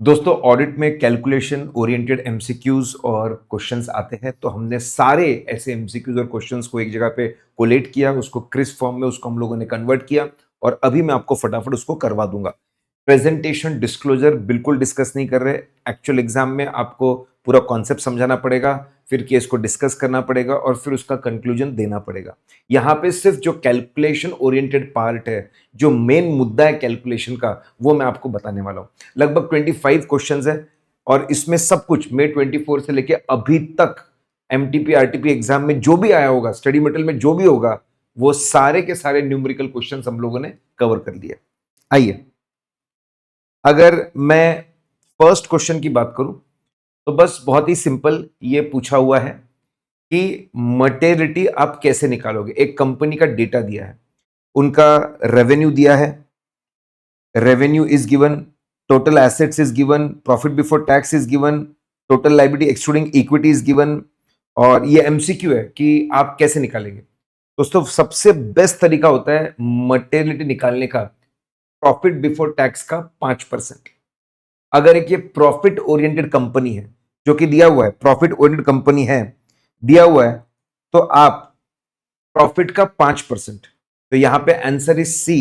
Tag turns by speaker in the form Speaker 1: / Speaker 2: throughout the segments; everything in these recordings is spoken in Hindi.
Speaker 1: दोस्तों ऑडिट में कैलकुलेशन ओरिएंटेड एमसीक्यूज और क्वेश्चंस आते हैं, तो हमने सारे ऐसे एमसीक्यूज और क्वेश्चंस को एक जगह पे कोलेट किया, उसको क्रिस्प फॉर्म में उसको हम लोगों ने कन्वर्ट किया और अभी मैं आपको फटाफट उसको करवा दूंगा। प्रेजेंटेशन डिस्क्लोजर बिल्कुल डिस्कस नहीं कर रहे। एक्चुअल एग्जाम में आपको पूरा कॉन्सेप्ट समझाना पड़ेगा, फिर केस को डिस्कस करना पड़ेगा और फिर उसका कंक्लूजन देना पड़ेगा। यहाँ पे सिर्फ जो कैलकुलेशन ओरिएंटेड पार्ट है, जो मेन मुद्दा है कैलकुलेशन का, वो मैं आपको बताने वाला हूँ। लगभग 25 क्वेश्चंस है और इसमें सब कुछ मे 24 से लेके अभी तक एमटीपी आरटीपी एग्जाम में जो भी आया होगा, स्टडी मटेरियल में जो भी होगा, वो सारे के सारे न्यूमेरिकल क्वेश्चंस हम लोगों ने कवर कर लिए। आइए, अगर मैं फर्स्ट क्वेश्चन की बात करूं तो बस बहुत ही सिंपल ये पूछा हुआ है कि मटेरियलिटी आप कैसे निकालोगे। एक कंपनी का डेटा दिया है, उनका रेवेन्यू दिया है, revenue is given, total assets is given, profit before tax is given, total liability excluding equity is given, और ये एमसीक्यू है कि आप कैसे निकालेंगे। दोस्तों सबसे बेस्ट तरीका होता है मटेरियलिटी निकालने का प्रॉफिट बिफोर टैक्स का 5%। अगर एक ये प्रॉफिट ओरिएंटेड कंपनी है, जो कि दिया हुआ है प्रॉफिट ओरिएंटेड कंपनी है, दिया हुआ है, तो आप प्रॉफिट का 5%, तो यहां पे answer is C,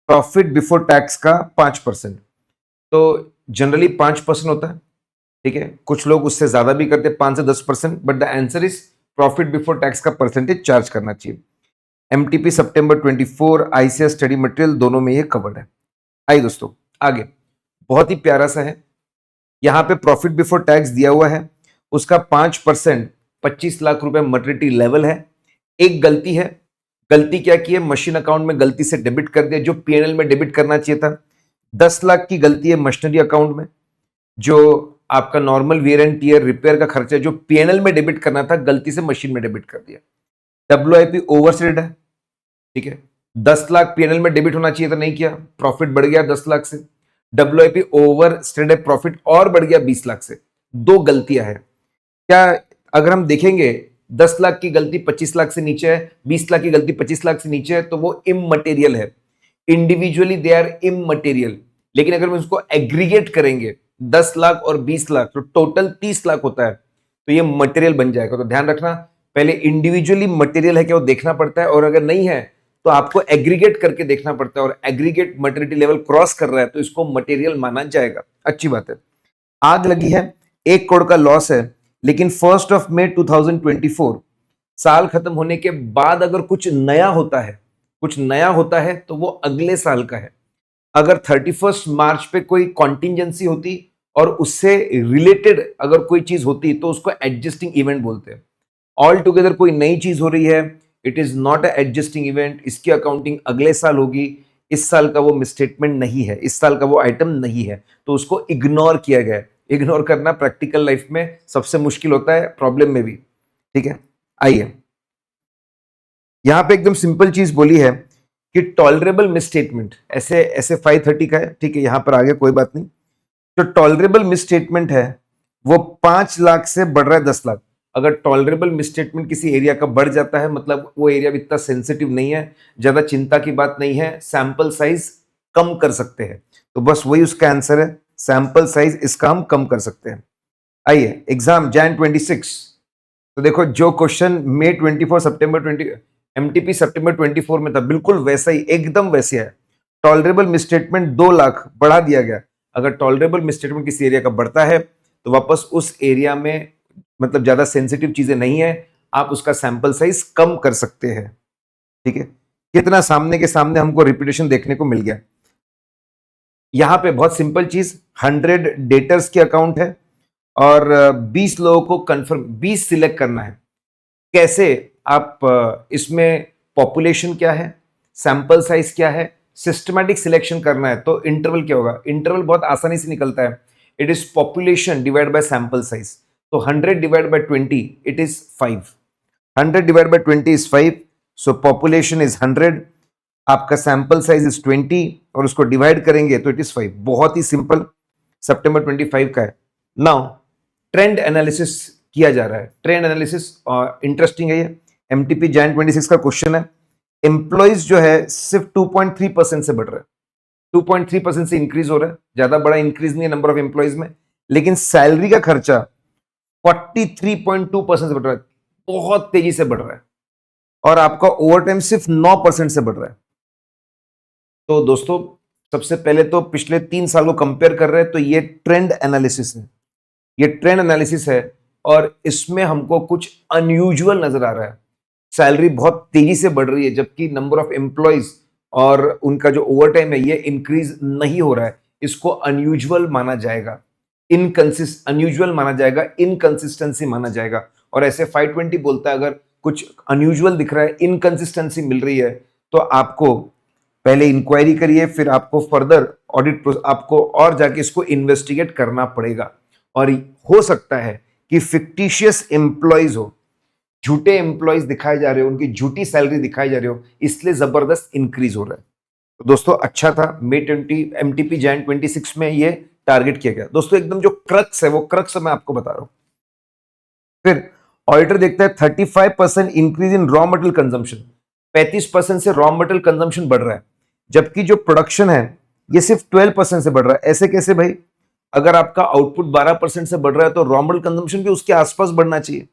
Speaker 1: profit before tax का 5%। तो जनरली 5% होता है, ठीक है। कुछ लोग उससे ज्यादा भी करते हैं, 5 से 10%, but the answer is profit before tax का परसेंटेज चार्ज करना चाहिए। एमटीपी सितंबर 24, आईसीएस स्टडी मटेरियल, दोनों में ये कवर्ड है। आइए दोस्तों आगे, बहुत ही प्यारा सा है। यहां पे प्रॉफिट बिफोर टैक्स दिया हुआ है, उसका 5% 25 लाख रुपए मटेरियलिटी लेवल है। एक गलती है, गलती क्या की है, मशीन अकाउंट में गलती से डेबिट कर दिया जो पीएनएल में डेबिट करना चाहिए था। 10 लाख की गलती है मशीनरी अकाउंट में, जो आपका normal wear and tear repair का खर्चा जो पीएनएल में डेबिट करना था, गलती से मशीन में डेबिट कर दिया। डब्ल्यूआईपी ओवरस्टेड है, ठीक है। 10 लाख पीएनएल में डेबिट होना चाहिए था, नहीं किया, प्रॉफिट बढ़ गया 10 लाख से। डब्ल्यूआईपी ओवर स्टेड है, प्रॉफिट और बढ़ गया 20 लाख से। दो गलतियां हैं क्या। अगर हम देखेंगे 10 लाख की गलती 25 लाख से नीचे है, 20 लाख की गलती 25 लाख से नीचे है, तो वो इममटेरियल है, इंडिविजुअली दे आर इममटेरियल। लेकिन अगर हम उसको एग्रीगेट करेंगे 10 लाख और 20 लाख, तो टोटल 30 लाख होता है, तो ये मटेरियल बन जाएगा। तो ध्यान रखना, पहले इंडिविजुअली मटेरियल है क्या वो देखना पड़ता है, और अगर नहीं है तो आपको एग्रीगेट करके देखना पड़ता है, और एग्रीगेट मटेरियलिटी लेवल क्रॉस कर रहा है तो इसको मटेरियल माना जाएगा। अच्छी बात है। आग लगी है, 1 करोड़ का लॉस है, लेकिन 1 मई 2024 साल खत्म होने के बाद अगर कुछ नया होता है, कुछ नया होता है तो वो अगले साल का है। अगर 31 मार्च पे कोई कॉन्टिंजेंसी होती और उससे रिलेटेड अगर कोई चीज होती तो उसको एडजस्टिंग इवेंट बोलते हैं। ऑल टुगेदर कोई नई चीज हो रही है, it is not a adjusting event, इसकी अकाउंटिंग अगले साल होगी। इस साल का वो मिसस्टेटमेंट नहीं है, इस साल का वो आइटम नहीं है, तो उसको इग्नोर किया गया है। इग्नोर करना प्रैक्टिकल लाइफ में सबसे मुश्किल होता है, प्रॉब्लम में भी, ठीक है। आइए, यहां पे एकदम सिंपल चीज बोली है कि टॉलरेबल मिसस्टेटमेंट, ऐसे ऐसे 530 का है, ठीक है, यहां पर आ गया, कोई बात नहीं। जो टॉलरेबल मिसस्टेटमेंट है वो 5 लाख से बढ़ रहा है 10 लाख। अगर टॉलरेबल मिसस्टेटमेंट किसी एरिया का बढ़ जाता है, मतलब वो एरिया इतना सेंसिटिव नहीं है, ज्यादा चिंता की बात नहीं है, सैंपल साइज कम कर सकते हैं। तो बस वही उसका आंसर है, सैंपल साइज इसका हम कम कर सकते हैं। आइए, एग्जाम Jan 26, तो देखो जो क्वेश्चन May 24 सितंबर 20 एमटीपी सितंबर 24 में था, बिल्कुल वैसा ही, एकदम वैसे है। टॉलरेबल मिसस्टेटमेंट 2 लाख बढ़ा दिया गया। अगर टॉलरेबल मिसस्टेटमेंट किसी एरिया का बढ़ता है तो वापस उस एरिया में, मतलब ज्यादा सेंसिटिव चीजें नहीं है, आप उसका सैंपल साइज कम कर सकते हैं, ठीक है। कितना सामने के सामने हमको रिपीटेशन देखने को मिल गया। यहां पे बहुत सिंपल चीज, 100 डेटर्स की अकाउंट है और 20 लोगों को कंफर्म 20 सिलेक्ट करना है। कैसे आप इसमें पॉपुलेशन क्या है, सैंपल साइज क्या है, सिस्टमैटिक सिलेक्शन करना है, तो इंटरवल क्या होगा। इंटरवल बहुत आसानी से निकलता है, it is population divide by sample size. तो 100 divide by 20 it is 5, 100 divide by 20 is 5, so population is 100, आपका सैंपल साइज इज 20 और उसको डिवाइड करेंगे तो इट इज 5। बहुत ही सिंपल, सितंबर 25 का है। नाउ ट्रेंड एनालिसिस किया जा रहा है, ट्रेंड एनालिसिस इंटरेस्टिंग है ये। एमटीपी Jan 26 का क्वेश्चन है। एम्प्लॉइज जो है सिर्फ 2.3% से बढ़ रहा है, 2.3% से इंक्रीज हो रहा है, ज्यादा बड़ा इंक्रीज नहीं है नंबर ऑफ एम्प्लॉइज में, लेकिन सैलरी का खर्चा 43.2% से बढ़ रहा है, बहुत तेजी से बढ़ रहा है, और आपका ओवर टाइम सिर्फ 9% से बढ़ रहा है। तो दोस्तों, सबसे पहले तो पिछले 3 साल को कंपेयर कर रहे हैं, तो ये ट्रेंड एनालिसिस है, ये ट्रेंड एनालिसिस है, और इसमें हमको कुछ अनयूजुअल नजर आ रहा है। सैलरी बहुत तेजी से बढ़ रही है, जबकि नंबर ऑफ एम्प्लॉयज और उनका जो ओवर टाइम है ये इंक्रीज नहीं हो रहा है। इसको अनयूजुअल माना जाएगा, अनयूजुअल माना जाएगा, इनकंसिस्टेंसी माना जाएगा। और ऐसे 520 बोलता है, अगर कुछ अनयूजुअल दिख रहा है, इनकंसिस्टेंसी मिल रही है, तो आपको पहले इंक्वायरी करिए, फिर आपको फर्दर ऑडिट, आपको और जाके इसको इन्वेस्टिगेट करना पड़ेगा। और हो सकता है कि फिक्टिशियस एम्प्लॉयज हो, झूठे एम्प्लॉयज दिखाए जा रहे हो, उनकी झूठी सैलरी दिखाई जा रही हो, इसलिए जबरदस्त इंक्रीज हो रहा है। तो दोस्तों अच्छा था, मे 20 एमटीपी जैन 26 में ये टारगेट किया गया। दोस्तों एकदम जो क्रक्स है, वो क्रक्स मैं आपको बता रहा हूं। फिर ऑडिटर देखता है 35% increase in raw material consumption, 35% से रॉ मटेरियल कंजम्पशन बढ़ रहा है, जबकि जो प्रोडक्शन है ये सिर्फ 12% से बढ़ रहा है। ऐसे कैसे भाई? अगर आपका आउटपुट 12% से बढ़ रहा है, तो रॉ मटेरियल कंजम्पशन भी उसके आसपास बढ़ना चाहिए,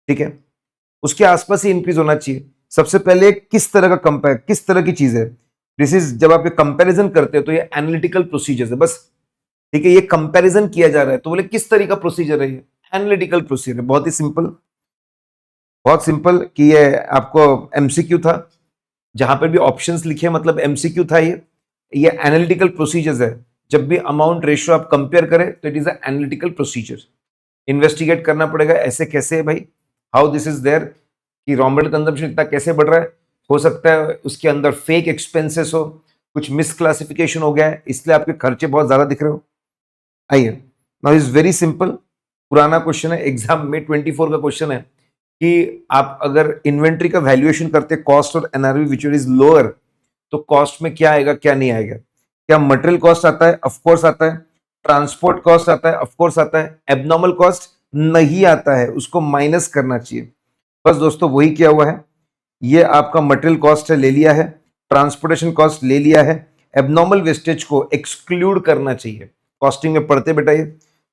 Speaker 1: ठीक है, उसके आसपास ही इंक्रीज होना चाहिए। सबसे पहले किस तरह का कंपेयर, किस तरह की चीज है, दिस इज, जब आप कंपैरिजन करते हो तो ये एनालिटिकल प्रोसीजर है बस, ठीक है, ये कंपैरिजन किया जा रहा है, तो बोले किस तरह का प्रोसीजर है, ये एनालिटिकल प्रोसीजर है। बहुत ही सिंपल, बहुत सिंपल कि ये आपको एमसीक्यू था, जहां पर भी ऑप्शंस लिखे मतलब एमसीक्यू था। ये एनालिटिकल प्रोसीजर्स है। जब भी अमाउंट रेशियो आप कंपेयर करें तो it is analytical procedure. Investigate करना पड़ेगा, ऐसे कैसे है भाई, हाउ दिस इज देयर, कि रॉ मटेरियल कंजम्पशन इतना कैसे बढ़ रहा है। हो सकता है उसके अंदर फेक एक्सपेंसेस हो, कुछ मिसक्लासिफिकेशन हो गया है, इसलिए आपके खर्चे बहुत ज्यादा दिख रहे हो। आइए, नाउ इज वेरी सिंपल, पुराना क्वेश्चन है, एग्जाम में 24 का क्वेश्चन है कि आप अगर इन्वेंट्री का वैल्यूएशन करते कॉस्ट और एनआरवी विच इज लोअर, तो कॉस्ट में क्या आएगा क्या नहीं आएगा? क्या मटेरियल कॉस्ट आता है? ऑफकोर्स आता है। ट्रांसपोर्ट कॉस्ट आता है? ऑफकोर्स आता है। एबनॉर्मल कॉस्ट नहीं आता है, उसको माइनस करना चाहिए। बस दोस्तों वही किया हुआ है। ये आपका मटेरियल कॉस्ट है, ले लिया है। ट्रांसपोर्टेशन कॉस्ट ले लिया है। एबनॉर्मल वेस्टेज को एक्सक्लूड करना चाहिए। कॉस्टिंग में पढ़ते बेटा ये,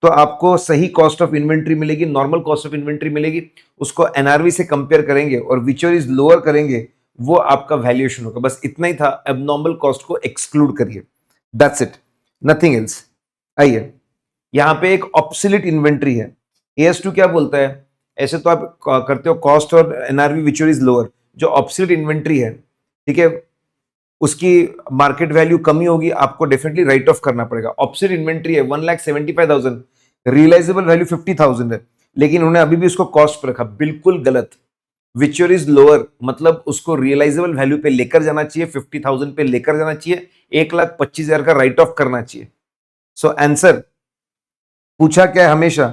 Speaker 1: तो आपको सही कॉस्ट ऑफ इन्वेंट्री मिलेगी, नॉर्मल कॉस्ट ऑफ इन्वेंट्री मिलेगी। उसको एनआरवी से कंपेयर करेंगे और विचर इज लोअर करेंगे, वो आपका वैल्यूएशन होगा। बस इतना ही था, एबनॉर्मल कॉस्ट को एक्सक्लूड करिए, दैट्स इट, नथिंग एल्स। आइए, यहां पे एक ऑब्सोलीट इन्वेंट्री है। AS2 क्या बोलता है? ऐसे तो आप करते हो कॉस्ट और एनआरवी विच इज लोअर। जो ऑब्सोलीट इन्वेंट्री है, ठीक है, उसकी मार्केट वैल्यू कमी होगी, आपको डेफिनेटली राइट ऑफ करना पड़ेगा। ऑब्सोलीट इन्वेंट्री है 1,75,000, रियलाइजेबल वैल्यू 50,000 है, लेकिन उन्हें अभी भी उसको कॉस्ट पर रखा, बिल्कुल गलत। विचर इज लोअर मतलब उसको रियलाइजेबल वैल्यू पे लेकर जाना चाहिए, 50,000 पे लेकर जाना चाहिए, 1,25,000 का राइट ऑफ करना चाहिए। सो आंसर पूछा क्या है हमेशा,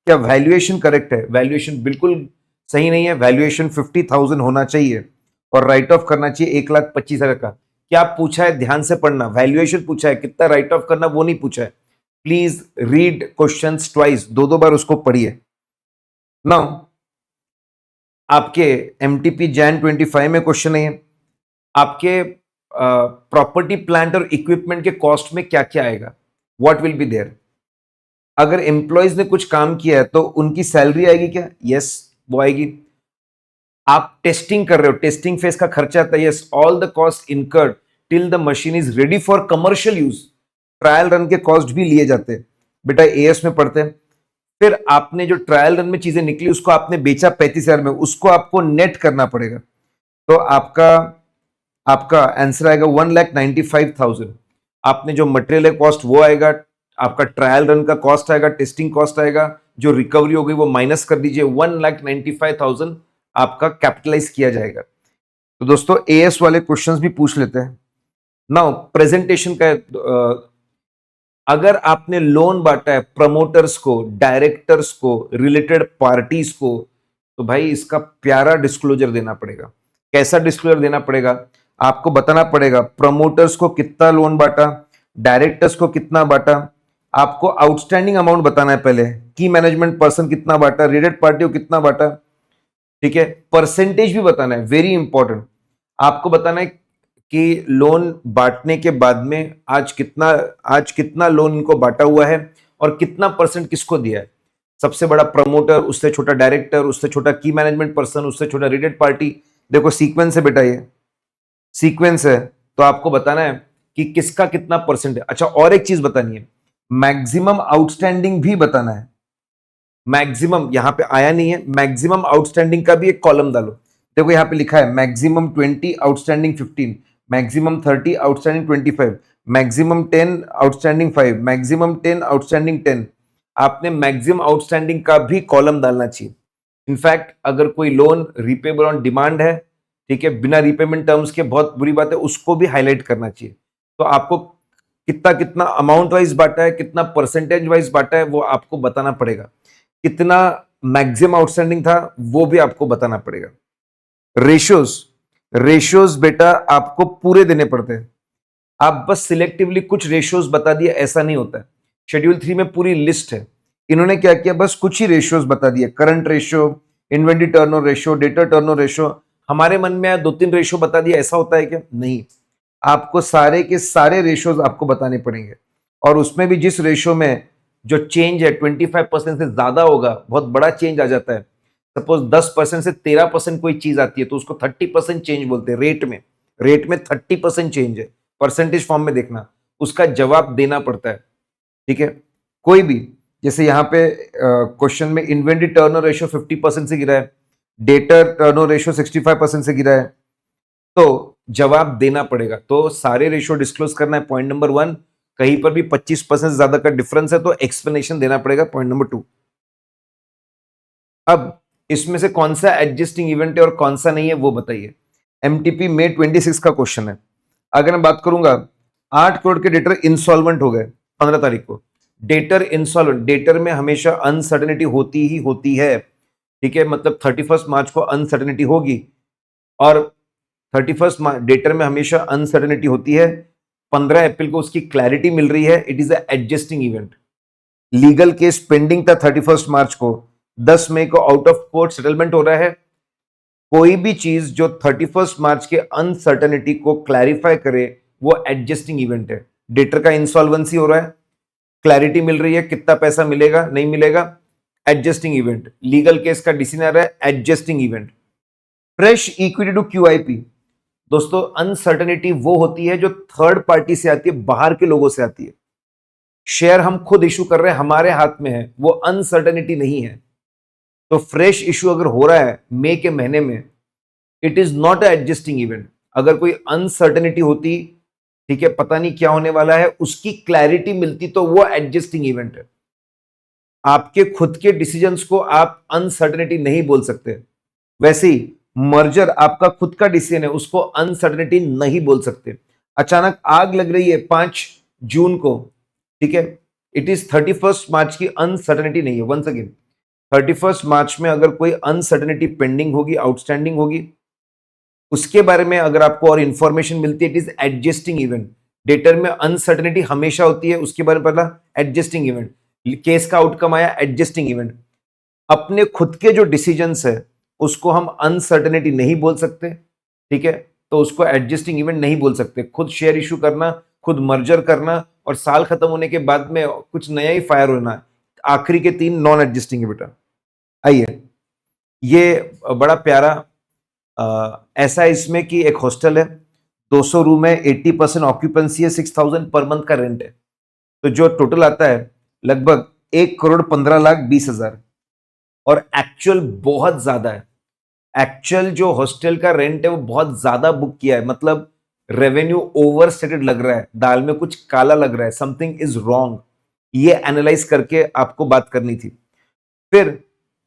Speaker 1: क्या वैल्यूएशन करेक्ट है? वैल्यूएशन बिल्कुल सही नहीं है, वैल्यूएशन 50,000 होना चाहिए और राइट ऑफ करना चाहिए 1,25,000 का। क्या पूछा है? ध्यान से पढ़ना, वैल्यूएशन पूछा है, कितना राइट ऑफ करना वो नहीं पूछा है। प्लीज रीड क्वेश्चंस ट्वाइस, दो दो बार उसको पढ़िए। नाउ आपके एमटीपी जैन 25 में क्वेश्चन है, आपके प्रॉपर्टी प्लांट और इक्विपमेंट के कॉस्ट में क्या क्या आएगा, व्हाट विल बी देयर। अगर एम्प्लॉयज ने कुछ काम किया है तो उनकी सैलरी आएगी क्या? यस, वो आएगी। आप टेस्टिंग कर रहे हो, टेस्टिंग फेज का खर्चा आता है, yes, all the cost incurred till the machine is ready for commercial use. Trial run के कॉस्ट भी लिए जाते हैं बेटा, एएस में पढ़ते हैं। फिर आपने जो ट्रायल रन में चीजें निकली, उसको आपने बेचा 35,000 में, उसको आपको नेट करना पड़ेगा। तो आपका आपका आंसर आएगा 1,95,000। आपने जो मटेरियल है कॉस्ट वो आएगा, आपका ट्रायल रन का कॉस्ट आएगा, टेस्टिंग कॉस्ट आएगा, जो रिकवरी हो गई वो माइनस कर दीजिए, 1,95,000 आपका कैपिटलाइज किया जाएगा। तो दोस्तों एएस वाले क्वेश्चंस भी पूछ लेते हैं। नाउ प्रेजेंटेशन का अगर आपने लोन बांटा है प्रमोटर्स को, डायरेक्टर्स को, रिलेटेड पार्टीज को, तो भाई इसका प्यारा डिस्क्लोजर देना पड़ेगा। कैसा डिस्क्लोजर देना पड़ेगा? आपको बताना पड़ेगा प्रमोटर्स को कितना लोन बांटा, डायरेक्टर्स को कितना बांटा, आपको आउटस्टैंडिंग अमाउंट बताना है पहले, की मैनेजमेंट पर्सन कितना बांटा, रिलेटेड पार्टी को कितना बांटा, ठीक है, परसेंटेज भी बताना है, वेरी इंपॉर्टेंट। आपको बताना है कि लोन बांटने के बाद में आज कितना लोन इनको बांटा हुआ है और कितना परसेंट किसको दिया है। सबसे बड़ा प्रमोटर, उससे छोटा डायरेक्टर, उससे छोटा की मैनेजमेंट पर्सन, उससे छोटा रिलेटेड पार्टी। देखो सीक्वेंस है बेटा, ये सीक्वेंस है, तो आपको बताना है कि किसका कितना परसेंट है। अच्छा, और एक चीज बतानी है, मैक्सिमम आउटस्टैंडिंग भी बताना है। मैक्सिमम यहां पे आया नहीं है, मैक्सिमम आउटस्टैंडिंग का भी एक कॉलम डालो। देखो यहां पे लिखा है maximum 20, outstanding 15, maximum 30, outstanding 25, maximum 10, outstanding 5, maximum 10, outstanding 10। आपने मैक्सिमम आउटस्टैंडिंग का भी कॉलम डालना चाहिए। इनफैक्ट अगर कोई लोन रिपेबल ऑन डिमांड है, ठीक है, बिना रिपेमेंट टर्म्स के, बहुत बुरी बात है, उसको भी हाईलाइट करना चाहिए। तो आपको कितना कितना अमाउंट वाइज बांटा है, कितना परसेंटेज वाइज बांटा है, वो आपको बताना पड़ेगा। कितना मैक्सिमम आउटस्टैंडिंग था वो भी आपको बताना पड़ेगा। रेशियोज, रेशियोज बेटा आपको पूरे देने पड़ते हैं। आप बस सिलेक्टिवली कुछ रेशियोज बता दिए ऐसा नहीं होता है। शेड्यूल 3 में पूरी लिस्ट है, इन्होंने क्या किया, बस कुछ ही रेशियोज बता दिए। Current ratio, inventory turnover ratio, debtor turnover ratio. हमारे मन में 2-3 रेशियो बता दिए, ऐसा होता है क्या? नहीं, आपको सारे के सारे रेशियोज आपको बताने पड़ेंगे। और उसमें भी जिस रेशियो में जो चेंज है 25% से ज्यादा होगा, बहुत बड़ा चेंज आ जाता है, सपोज 10% से 13% कोई चीज आती है, तो उसको 30% चेंज बोलते हैं। रेट में 30% चेंज है, परसेंटेज फॉर्म में देखना, उसका जवाब देना पड़ता है। ठीक है, कोई भी, जैसे यहाँ पे क्वेश्चन में इन्वेंटरी टर्नओवर रेशियो 50% से गिरा है, डेटर टर्नओवर रेशियो 65% से गिरा है, तो जवाब देना पड़ेगा। तो सारे रेशियो डिस्क्लोज करना है, पॉइंट नंबर 1। कहीं पर भी 25% से ज्यादा का डिफरेंस है तो एक्सप्लेनेशन देना पड़ेगा, पॉइंट नंबर 2। अब इसमें से कौन सा एडजस्टिंग इवेंट है और कौन सा नहीं है वो बताइए। एमटीपी मे 26 का क्वेश्चन है। अगर मैं बात करूंगा, 8 करोड़ के डेटर इंसॉल्वेंट हो गए 15 तारीख को। डेटर इंसॉल्वेंट, डेटर में हमेशा अनसर्टेनिटी होती ही होती है। ठीक है, मतलब 31 मार्च को अनसर्टेनिटी होगी, और 31 डेटर में हमेशा अनसर्टेनिटी होती है। 15 अप्रैल को उसकी क्लैरिटी मिल रही है, it is a adjusting event. Legal case pending था 31 मार्च को, 10 मई को आउट ऑफ कोर्ट सेटलमेंट हो रहा है। कोई भी चीज जो 31 मार्च के अनसर्टेनिटी को क्लैरिफाई करे वो एडजस्टिंग इवेंट है। डेटर का इंसॉल्वेंसी हो रहा है, क्लैरिटी मिल रही है, कितना पैसा मिलेगा नहीं मिलेगा, एडजस्टिंग इवेंट। लीगल केस का डिसीजन आ रहा है, adjusting event. Fresh equity to QIP, दोस्तों अनसर्टेनिटी वो होती है जो थर्ड पार्टी से आती है, बाहर के लोगों से आती है। शेयर हम खुद इशू कर रहे हैं, हमारे हाथ में है, वो अनसर्टेनिटी नहीं है। तो फ्रेश इशू अगर हो रहा है मई के महीने में, it is not a adjusting event. अगर कोई अनसर्टेनिटी होती, ठीक है, पता नहीं क्या होने वाला है, उसकी क्लैरिटी मिलती, तो वो एडजस्टिंग इवेंट है। आपके खुद के डिसीजंस को आप अनसर्टेनिटी नहीं बोल सकते। वैसे ही मर्जर आपका खुद का डिसीजन है, उसको अनसर्टेनिटी नहीं बोल सकते। अचानक आग लग रही है 5 जून को, ठीक है, इट इज 31 मार्च की अनसर्टेनिटी नहीं है। वंस अगेन, 31 मार्च में अगर कोई अनसर्टेनिटी पेंडिंग होगी, आउटस्टैंडिंग होगी, उसके बारे में अगर आपको और इंफॉर्मेशन मिलती है, it is adjusting event. Debtor में अनसर्टेनिटी हमेशा होती है, उसके बारे में पता, एडजस्टिंग इवेंट। केस का आउटकम आया, एडजस्टिंग इवेंट। अपने खुद के जो डिसीजंस है उसको हम अनसर्टेनिटी नहीं बोल सकते, ठीक है, तो उसको एडजस्टिंग इवेंट नहीं बोल सकते। खुद शेयर इशू करना, खुद मर्जर करना, और साल खत्म होने के बाद में कुछ नया ही फायर होना, आखिरी के 3 नॉन एडजस्टिंग है बेटा। आइए, ये बड़ा प्यारा ऐसा है इसमें कि एक हॉस्टल है, 200 रूम है, 80% ऑक्यूपेंसी है, 6000 पर मंथ का रेंट है। तो जो टोटल आता है लगभग 1,15,20,000, और एक्चुअल बहुत ज्यादा है। एक्चुअल जो हॉस्टल का रेंट है वो बहुत ज्यादा बुक किया है, मतलब रेवेन्यू ओवर स्टेटेड लग रहा है, दाल में कुछ काला लग रहा है, समथिंग इज रॉन्ग। ये एनालाइज करके आपको बात करनी थी। फिर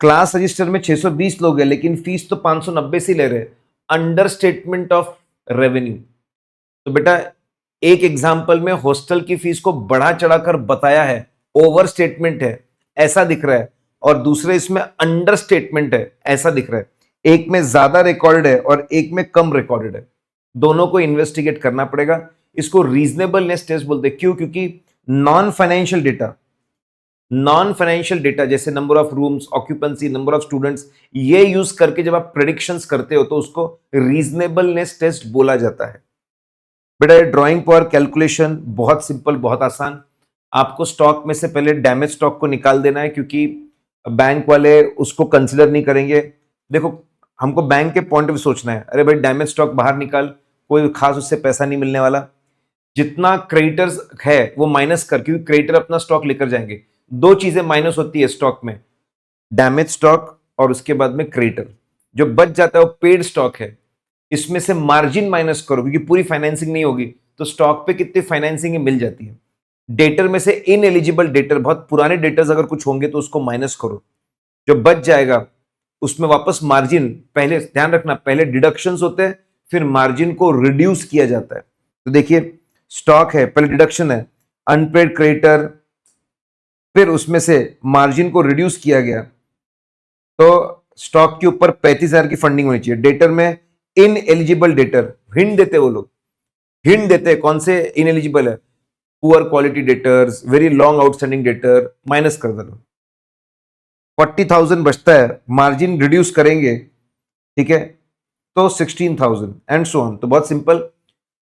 Speaker 1: क्लास रजिस्टर में 620 लोग हैं, लेकिन फीस तो 590 से ले रहे हैं, अंडर स्टेटमेंट ऑफ रेवेन्यू। तो बेटा एक एग्जाम्पल में हॉस्टल की फीस को बढ़ा चढ़ाकर बताया है, ओवर स्टेटमेंट है ऐसा दिख रहा है, और दूसरे इसमें अंडर स्टेटमेंट है ऐसा दिख रहा है। एक में ज्यादा रिकॉर्डेड है और एक में कम रिकॉर्डेड है, दोनों को इन्वेस्टिगेट करना पड़ेगा। इसको रीजनेबलनेस टेस्ट बोलते हैं। क्यों? क्योंकि नॉन फाइनेंशियल डेटा जैसे number of rooms, occupancy, number of students, ये यूज करके जब आप प्रेडिक्शंस करते हो तो उसको रीजनेबलनेस टेस्ट बोला जाता है। बेटा ड्राइंग पावर कैलकुलेशन बहुत सिंपल, बहुत आसान। आपको स्टॉक में से पहले डैमेज स्टॉक को निकाल देना है, क्योंकि बैंक वाले उसको कंसिडर नहीं करेंगे। देखो, हमको बैंक के पॉइंट ऑफ सोचना है, अरे भाई डैमेज स्टॉक बाहर निकाल, कोई खास उससे पैसा नहीं मिलने वाला। जितना क्रेडिटर्स है वो माइनस कर, क्योंकि क्रेडिटर अपना स्टॉक लेकर जाएंगे। दो चीजें माइनस होती है स्टॉक में, डैमेज स्टॉक और उसके बाद में क्रेडिटर। जो बच जाता है वो पेड स्टॉक है। इसमें से मार्जिन माइनस करो, क्योंकि पूरी फाइनेंसिंग नहीं होगी, तो स्टॉक पे कितनी फाइनेंसिंग मिल जाती है। डेटर में से इन एलिजिबल डेटर, बहुत पुराने डेटर्स अगर कुछ होंगे तो उसको माइनस करो, जो बच जाएगा उसमें वापस मार्जिन। पहले ध्यान रखना, पहले डिडक्शंस होते हैं, फिर मार्जिन को रिड्यूस किया जाता है। तो देखिए, स्टॉक है, पहले डिडक्शन है, अनपेड क्रेडिटर, फिर उसमें से मार्जिन को रिड्यूस किया गया, तो स्टॉक के ऊपर 35,000 की फंडिंग होनी चाहिए। डेटर में इन एलिजिबल डेटर, हिंट देते वो लोग, हिंट देते हैं कौन से इन एलिजिबल है, poor quality debtors, very long outstanding debtor, minus कर दो। 40,000 बचता है, मार्जिन रिड्यूस करेंगे, ठीक है, तो 16,000 एंड सो ऑन। तो बहुत सिंपल,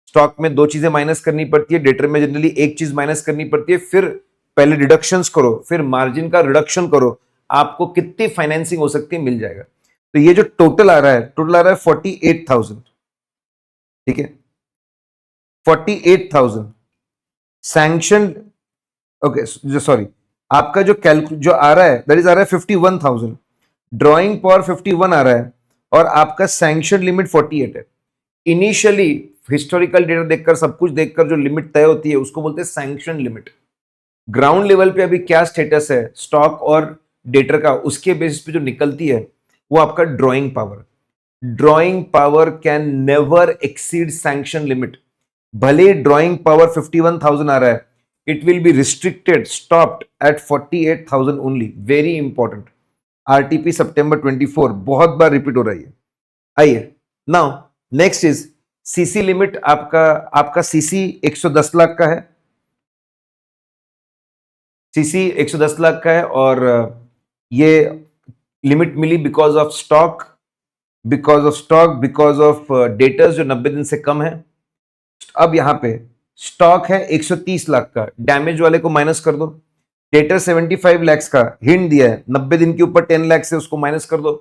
Speaker 1: स्टॉक में दो चीजें माइनस करनी पड़ती है, डेटर में जनरली एक चीज माइनस करनी पड़ती है, फिर पहले डिडक्शंस करो, फिर मार्जिन का रिडक्शन करो, आपको कितनी फाइनेंसिंग हो सकती है मिल जाएगा। तो ये जो टोटल आ रहा है, टोटल आ रहा है 48,000, ठीक है, 48,000 सैंक्शन। ओके, सॉरी, आपका जो जो आ रहा है दैट इज आ रहा है 51,000, ड्रॉइंग पावर 51 आ रहा है, और आपका सैंक्शन लिमिट 48 है। इनिशियली हिस्टोरिकल डेटा देखकर, सब कुछ देखकर जो लिमिट तय होती है उसको बोलते हैं सैंक्शन लिमिट। ग्राउंड लेवल पे अभी क्या स्टेटस है स्टॉक और डेटर का, उसके बेसिस पे जो निकलती है वो आपका drawing power. Drawing power can never exceed sanction limit. भले ड्रॉइंग पावर 51,000 आ रहा है, it will be restricted, stopped at 48,000 only. Very important, RTP सितंबर 24, बहुत बार रिपीट हो रही है। आइए now next is CC limit. आपका सीसी 110 लाख का है, सीसी 110 लाख का है, और ये लिमिट मिली because of stock, because of debtors जो 90 दिन से कम है। अब यहां पे स्टॉक है 130 लाख का, डैमेज वाले को माइनस कर दो। डेटर 75 लाख का हिंट दिया है, 90 दिन के ऊपर 10 लाख से उसको माइनस कर दो।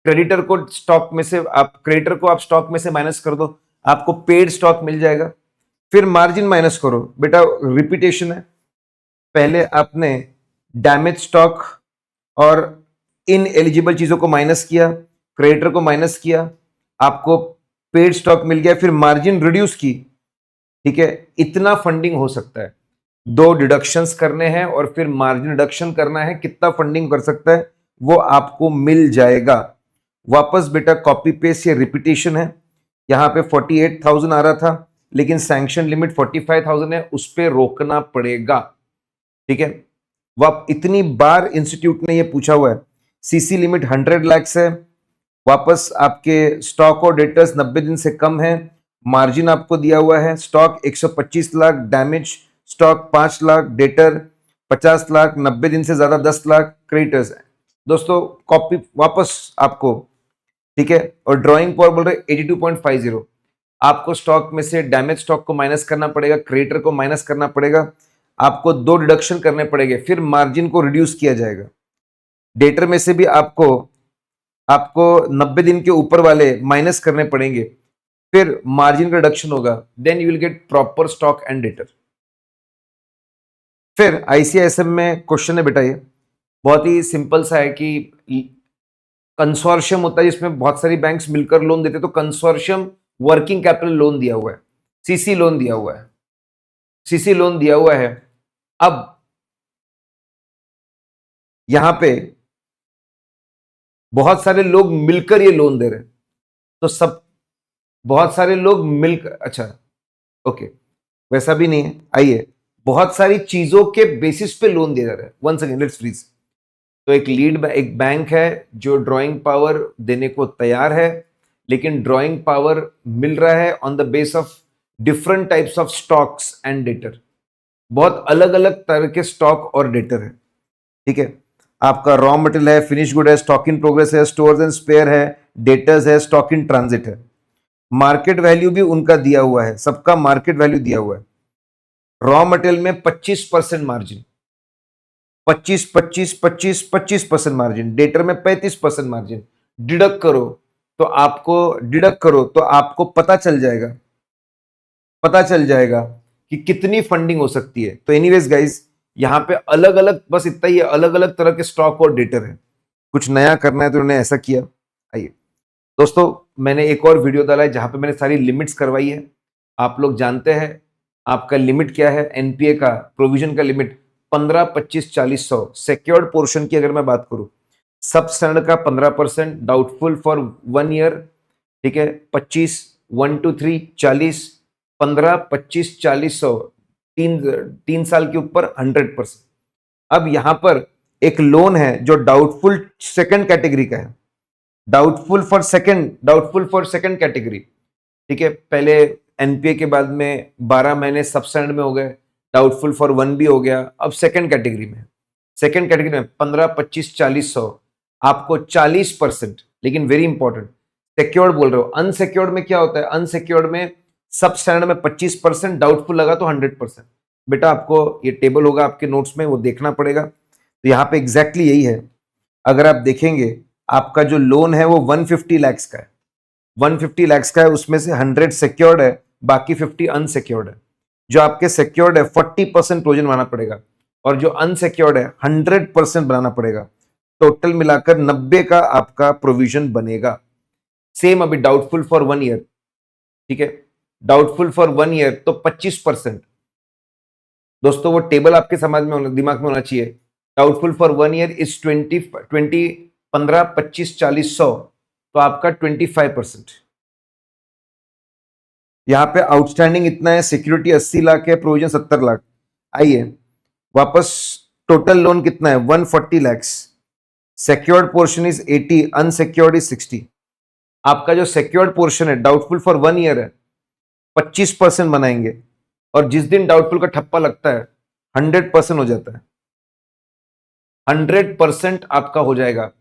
Speaker 1: क्रेडिटर को स्टॉक में से आप, क्रेडिटर को आप स्टॉक में से माइनस कर दो, आपको पेड स्टॉक मिल जाएगा। फिर मार्जिन माइनस करो, बेटा रिपीटेशन है, पहले आपने डैमेज स्टॉक और इन एलिजिबल चीजों को माइनस किया, क्रेडिटर को माइनस किया, आपको पेड स्टॉक मिल गया, फिर मार्जिन रिड्यूस की, ठीक है। इतना फंडिंग हो सकता है, दो डिडक्शंस करने हैं और फिर मार्जिन रिडक्शन करना है, कितना फंडिंग कर सकता है वो आपको मिल जाएगा। वापस बेटा कॉपी पेस्ट या रिपीटेशन है, यहां पे 48,000 आ रहा था, लेकिन सैंक्शन लिमिट 45,000 है, उस पर रोकना पड़ेगा, ठीक है। वह इतनी बार इंस्टीट्यूट ने ये पूछा हुआ है, सीसी लिमिट 100 लाख है, वापस आपके स्टॉक और डेटर्स 90 दिन से कम है, मार्जिन आपको दिया हुआ है, stock 125 lakh, damage stock 5 lakh, debtor 50 lakh, 90 दिन से ज्यादा 10 लाख, क्रेडिटर्स है। दोस्तों कॉपी वापस आपको, ठीक है, और ड्राइंग पावर बोल रहे 82.50। आपको स्टॉक में से डैमेज स्टॉक को माइनस करना पड़ेगा, क्रेडिटर को माइनस करना पड़ेगा, आपको दो डिडक्शन करने पड़ेंगे, फिर मार्जिन को रिड्यूस किया जाएगा। डेटर में से भी आपको आपको 90 दिन के ऊपर वाले माइनस करने पड़ेंगे, फिर मार्जिन का रिडक्शन होगा, then you will get proper stock and debtor. फिर आईसीआईएसएम में क्वेश्चन है बेटा, ये बहुत ही सिंपल सा है कि कंसोर्शियम होता है जिसमें बहुत सारी बैंक्स मिलकर लोन देते, तो कंसोर्शियम वर्किंग कैपिटल लोन दिया हुआ है, सीसी लोन दिया हुआ है, सीसी लोन दिया हुआ है। अब यहां पे बहुत सारे लोग मिलकर ये लोन दे रहे हैं, तो सब बहुत सारे लोग मिलकर, अच्छा ओके, वैसा भी नहीं है। आइए, बहुत सारी चीजों के बेसिस पे लोन दिया जा रहा है। Once again let's freeze. तो एक बैंक है जो ड्राइंग पावर देने को तैयार है, लेकिन ड्राइंग पावर मिल रहा है on the base of different types of stocks and debtor. बहुत अलग अलग तरह के स्टॉक और डेटर है, ठीक है। आपका रॉ मटेरियल है, फिनिश गुड है, स्टॉक इन प्रोग्रेस है, स्टोर्स एंड स्पेयर है, डेटर्स है, स्टॉक इन ट्रांजिट है। मार्केट वैल्यू भी उनका दिया हुआ है, सबका मार्केट वैल्यू दिया हुआ है। रॉ मटेरियल में 25% मार्जिन, 25% मार्जिन, डेटर में 35% मार्जिन। डिडक्ट करो तो आपको पता चल जाएगा कि कितनी फंडिंग हो सकती है। तो एनीवेज गाइस, यहाँ पे अलग अलग, बस इतना ही है, अलग अलग तरह के स्टॉक और डेटर है। कुछ नया करना है तो उन्होंने ऐसा किया। आइए दोस्तों, मैंने एक और वीडियो डाला है जहां पे मैंने सारी लिमिट्स करवाई है। आप लोग जानते हैं आपका लिमिट क्या है। एनपीए का प्रोविजन का लिमिट 15, 25, 40, 100। सिक्योर्ड पोर्शन की अगर मैं बात करूं, सब स्टैंडर्ड का 15%, डाउटफुल फॉर 1 ईयर, ठीक है, 25, 1 to 3, 40, 15, 25, 40, 100, 3 साल के ऊपर 100%। अब यहां पर एक लोन है जो डाउटफुल सेकंड कैटेगरी का है, डाउटफुल फॉर सेकंड कैटेगरी, ठीक है। पहले एनपीए के बाद में 12 महीने सब स्टैंडर्ड में हो गए, डाउटफुल फॉर 1 भी हो गया, अब सेकंड कैटेगरी में 15, 25, 40, 100, आपको 40%, लेकिन वेरी इंपॉर्टेंट, सिक्योर्ड बोल रहे हो। अनसिक्योर्ड में क्या होता है? अनसिक्योर्ड में सब स्टैंडर्ड में 25%, डाउटफुल लगा तो 100%। बेटा आपको ये टेबल होगा आपके नोट्स में, वो देखना पड़ेगा। तो यहाँ पे एग्जैक्टली यही है। अगर आप देखेंगे, आपका जो लोन है वो 150 लाख का है, 150 लाख का है, उसमें से 100 सिक्योर्ड है, बाकी 50 अनसिक्योर्ड है। जो आपके सिक्योर्ड है 40% प्रोविजन बनाना पड़ेगा, और जो अनसिक्योर्ड है 100% बनाना पड़ेगा। टोटल मिलाकर 90 का आपका प्रोविजन बनेगा। सेम अभी डाउटफुल फॉर 1 ईयर, ठीक है, डाउटफुल फॉर 1 ईयर तो 25%। दोस्तों वो टेबल आपके दिमाग में होना चाहिए। डाउटफुल फॉर 1 ईयर इज 20, 15, 25, 40, 100, तो आपका 25%। यहां पे आउटस्टैंडिंग इतना है, सिक्योरिटी 80 लाख है, प्रोविजन 70 लाख। आइए वापस, टोटल लोन कितना है? 140 lakhs. Secured portion is 80, unsecured is 60। आपका जो सिक्योर्ड पोर्शन है डाउटफुल फॉर 1 ईयर है, 25% बनाएंगे, और जिस दिन डाउटफुल का ठप्पा लगता है 100% हो जाता है, 100% आपका हो जाएगा।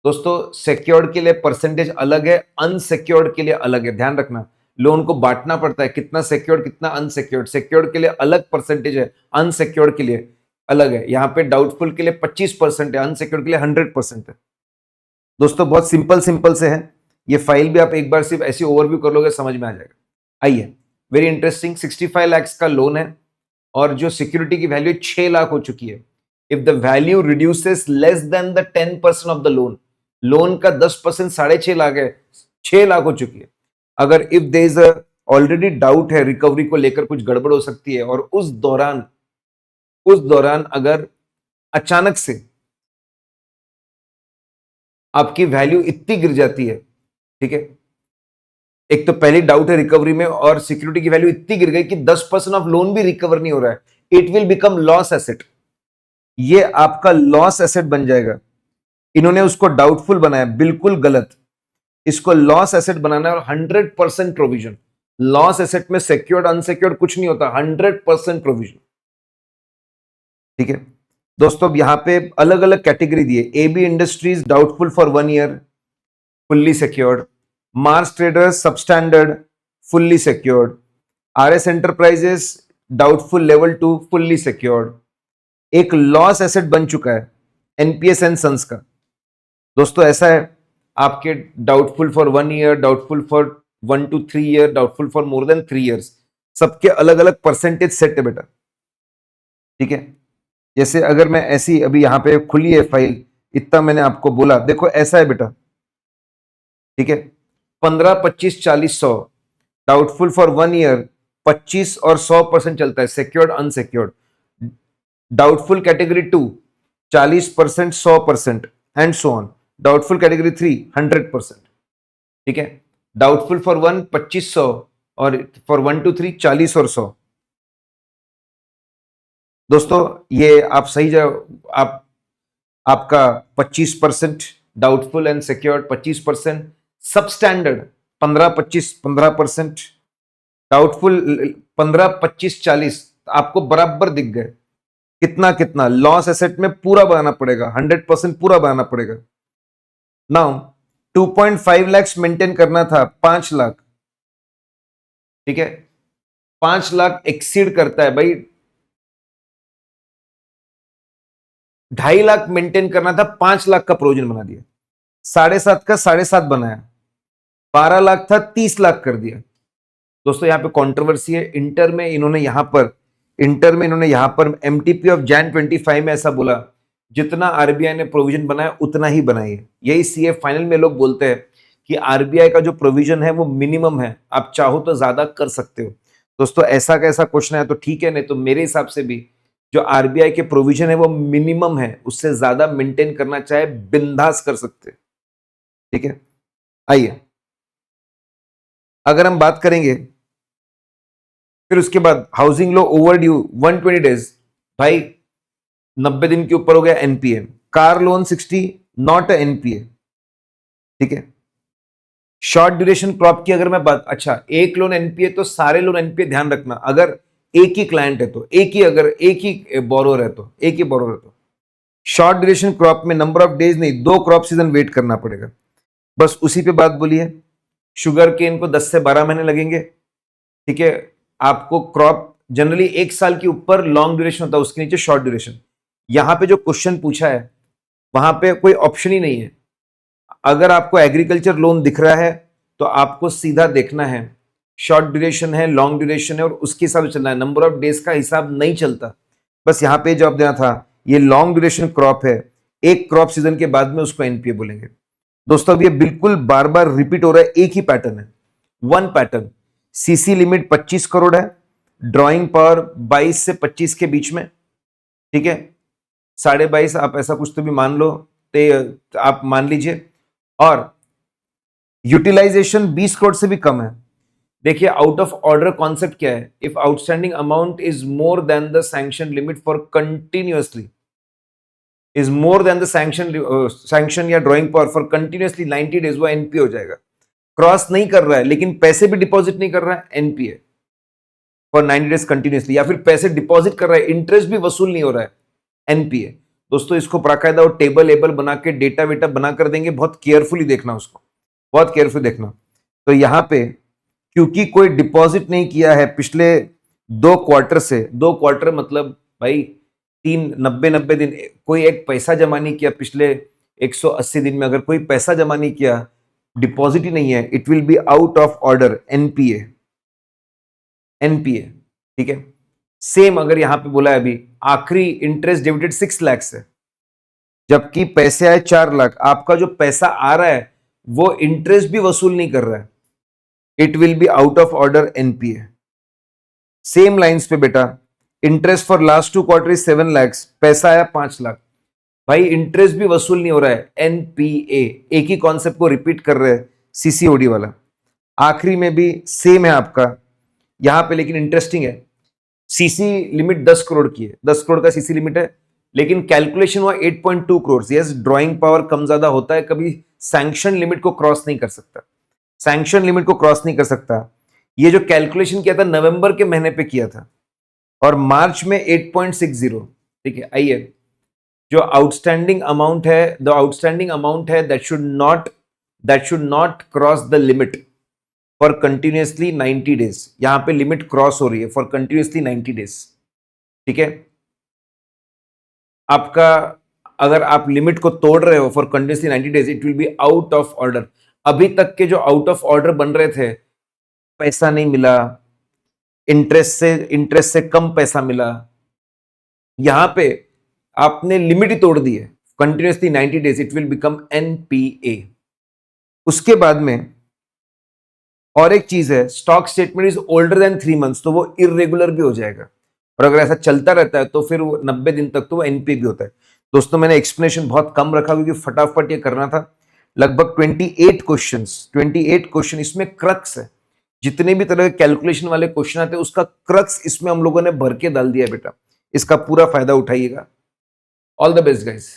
Speaker 1: दोस्तों सिक्योर्ड के लिए परसेंटेज अलग है, अनसिक्योर्ड के लिए अलग है, ध्यान रखना। लोन को बांटना पड़ता है, कितना सिक्योर्ड कितना अनसिक्योर्ड। सिक्योर्ड के लिए अलग परसेंटेज है, अनसिक्योर्ड के लिए अलग है। यहां पे डाउटफुल के लिए 25% है, अनसिक्योर्ड के लिए 100% है। दोस्तों बहुत सिंपल से है, ये फाइल भी आप एक बार सिर्फ ऐसी ओवरव्यू कर लोगे, समझ में आ जाएगा। आइए, वेरी इंटरेस्टिंग, 65 लाख का लोन है, और जो सिक्योरिटी की वैल्यू 6 लाख हो चुकी है। If the value reduces less than the 10% of the loan, loan का 10% 6.5 लाख है, 6 लाख हो चुकी है। अगर if there is already doubt है, रिकवरी को लेकर कुछ गड़बड़ हो सकती है, और उस दौरान अगर अचानक से आपकी वैल्यू इतनी गिर जाती है, ठीक है, एक तो पहली डाउट है रिकवरी में, और सिक्योरिटी की वैल्यू इतनी गिर गई कि 10% ऑफ लोन भी रिकवर नहीं हो रहा है, it will become loss asset. ये आपका लॉस एसेट बन जाएगा। इन्होंने उसको डाउटफुल बनाया, बिल्कुल गलत। इसको लॉस एसेट बनाना है, और 100% प्रोविजन। लॉस एसेट में सिक्योर्ड अनसिक्योर्ड कुछ नहीं होता, 100% प्रोविजन, ठीक है। दोस्तों अब यहां पे अलग अलग कैटेगरी दिए। AB industries doubtful for 1 year, fully secured. Mars traders substandard, fully secured. RS enterprises doubtful level 2, fully secured. एक लॉस एसेट बन चुका है एनपीएस एंड सन्स का। दोस्तों ऐसा है, आपके doubtful for 1 year, doubtful for 1 to 3 year, doubtful for more than 3 years, सबके अलग अलग परसेंटेज सेट है बेटा, ठीक है। जैसे अगर मैं ऐसी, अभी यहां पे खुली है फाइल, इतना मैंने आपको बोला, देखो ऐसा है बेटा, ठीक है। 15, 25, 40, 100, डाउटफुल फॉर 1 ईयर 25 और 100% चलता है, secured unsecured. Doubtful category 2 40%, 100%, and so on. Doubtful category 3 100%, ठीक है। डाउटफुल फॉर 1 2500, और फॉर 1 to 3 40 और 100। दोस्तों ये आप सही जगह, आपका 25% डाउटफुल एंड सिक्योर्ड, 25% सब स्टैंडर्ड, 15, 25, 15%, डाउटफुल 15, 25, 40, आपको बराबर दिख गए। कितना कितना लॉस एसेट में पूरा बनाना पड़ेगा, 100% पूरा बनाना पड़ेगा। नाउ 2.5 लाख मेंटेन करना था, 5 लाख, ठीक है, 5 लाख एक्सीड करता है भाई, 2.5 लाख मेंटेन करना था, 5 लाख का प्रोविजन बना दिया, 7.5 का 7.5 बनाया, 12 लाख था 30 लाख कर दिया। दोस्तों यहां पे कंट्रोवर्सी है, इंटर में इन्होंने यहां पर एमटीपी ऑफ जैन 25 में ऐसा बोला, जितना आरबीआई ने प्रोविजन बनाया उतना ही बनाइए। यही सीए फाइनल में लोग बोलते हैं कि आरबीआई का जो प्रोविजन है वो मिनिमम है, आप चाहो तो ज्यादा कर सकते हो। दोस्तों ऐसा कैसा क्वेश्चन है तो ठीक है, नहीं तो मेरे हिसाब से भी जो आरबीआई के प्रोविजन है वो मिनिमम है, उससे ज्यादा मेंटेन करना चाहे बिंदास कर सकते हैं। ठीक है, आइए अगर हम बात करेंगे फिर उसके बाद हाउसिंग लो ओवर ड्यू 120 डेज, भाई 90 दिन के ऊपर हो गया NPA. Car loan 60 not NPA. ठीक है, शॉर्ट ड्यूरेशन क्रॉप की अगर मैं बात, अच्छा एक लोन एनपीए तो सारे लोन एनपीए, ध्यान रखना अगर एक ही क्लाइंट है तो, एक ही बोरोर है तो शॉर्ट ड्यूरेशन क्रॉप में नंबर ऑफ डेज नहीं, 2 क्रॉप सीजन वेट करना पड़ेगा। बस उसी पे बात बोली है। शुगर केन को 10 से 12 महीने लगेंगे। ठीक है, आपको क्रॉप जनरली 1 साल के ऊपर लॉन्ग ड्यूरेशन होता है, उसके नीचे शॉर्ट ड्यूरेशन। यहां पे जो क्वेश्चन पूछा है वहां पे कोई ऑप्शन ही नहीं है। अगर आपको एग्रीकल्चर लोन दिख रहा है तो आपको सीधा देखना है शॉर्ट ड्यूरेशन है, लॉन्ग ड्यूरेशन है, और उसके हिसाब से चलना है, नंबर ऑफ डेज का हिसाब नहीं चलता। बस यहां पे जवाब देना था, ये लॉन्ग ड्यूरेशन क्रॉप है, एक क्रॉप सीजन के बाद में उसको एनपीए बोलेंगे। दोस्तों अब ये बिल्कुल बार बार रिपीट हो रहा है, एक ही पैटर्न है, one pattern. CC limit 25 crore है, ड्रॉइंग पावर 22 से 25 के बीच में। ठीक है, 22.5 आप ऐसा कुछ तो भी मान लो, तो आप मान लीजिए, और यूटिलाइजेशन 20 करोड़ से भी कम है। देखिए आउट ऑफ ऑर्डर कॉन्सेप्ट क्या है, if outstanding amount is more than the sanction limit for continuously, is more than the sanction या drawing power for continuously 90 days, वो एनपीए हो जाएगा। क्रॉस नहीं कर रहा है लेकिन पैसे भी डिपॉजिट नहीं कर रहा है, एनपीए फॉर 90 डेज कंटिन्यूअसली, या फिर पैसे डिपॉजिट कर रहा है, इंटरेस्ट भी वसूल नहीं हो रहा है, एनपीए। दोस्तों इसको बाकायदा और टेबल एबल बना के डेटा वेटा बना कर देंगे, बहुत केयरफुली देखना उसको, बहुत केयरफुली देखना। तो यहां पे क्योंकि कोई डिपॉजिट नहीं किया है पिछले 2 क्वार्टर से, 2 क्वार्टर मतलब भाई 90 दिन, कोई एक पैसा जमा नहीं किया पिछले 180 दिन में, अगर कोई पैसा जमा नहीं किया, डिपॉजिट ही नहीं है, it will be out of order, NPA, NPA. ठीक है, सेम अगर यहां पे बोला है अभी आखिरी इंटरेस्ट डेबिटेड 6 लाख है, जबकि पैसे आए 4 लाख, आपका जो पैसा आ रहा है वो इंटरेस्ट भी वसूल नहीं कर रहा है, it will be out of order, NPA. Same lines पे बेटा, interest for last 2 quarter is 7 lakh, पैसा आया 5 लाख, भाई इंटरेस्ट भी वसूल नहीं हो रहा है, एनपीए। एक ही कॉन्सेप्ट को रिपीट कर रहे हैं, सीसीओडी वाला। आखिरी में भी सेम है आपका यहां पे, लेकिन इंटरेस्टिंग है, सीसी लिमिट 10 करोड़ की है, 10 करोड़ का सीसी लिमिट है, लेकिन कैलकुलेशन हुआ 8.2 करोड़। यस, ड्राइंग पावर कम ज्यादा होता है, कभी सैंक्शन लिमिट को क्रॉस नहीं कर सकता, सैंक्शन लिमिट को क्रॉस नहीं कर सकता। ये जो कैलकुलेशन किया था नवंबर के महीने पे किया था, और मार्च में 8.60। ठीक है, आइए जो आउटस्टैंडिंग अमाउंट है, द आउटस्टैंडिंग अमाउंट है that should not cross the limit for continuously 90 days. यहां पे लिमिट क्रॉस हो रही है फॉर कंटिन्यूअसली 90 डेज। ठीक है, आपका अगर आप लिमिट को तोड़ रहे हो for continuously 90 days, it will be out of order. अभी तक के जो आउट ऑफ ऑर्डर बन रहे थे, पैसा नहीं मिला, इंटरेस्ट से कम पैसा मिला, यहां पे आपने लिमिट ही तोड़ दी है, continuously 90 days, it will become NPA. उसके बाद में और एक चीज है, stock statement is older than 3 months, तो वो इरेगुलर भी हो जाएगा, और अगर ऐसा चलता रहता है तो फिर वो 90 दिन तक तो वो एनपीए भी होता है। दोस्तों मैंने एक्सप्लेनेशन बहुत कम रखा क्योंकि फटाफट ये करना था। लगभग 28 क्वेश्चन, इसमें क्रक्स है, जितने भी तरह के कैलकुलेशन वाले क्वेश्चन आते हैं उसका क्रक्स इसमें हम लोगों ने भर के डाल दिया बेटा, इसका पूरा फायदा उठाइएगा। All the best guys.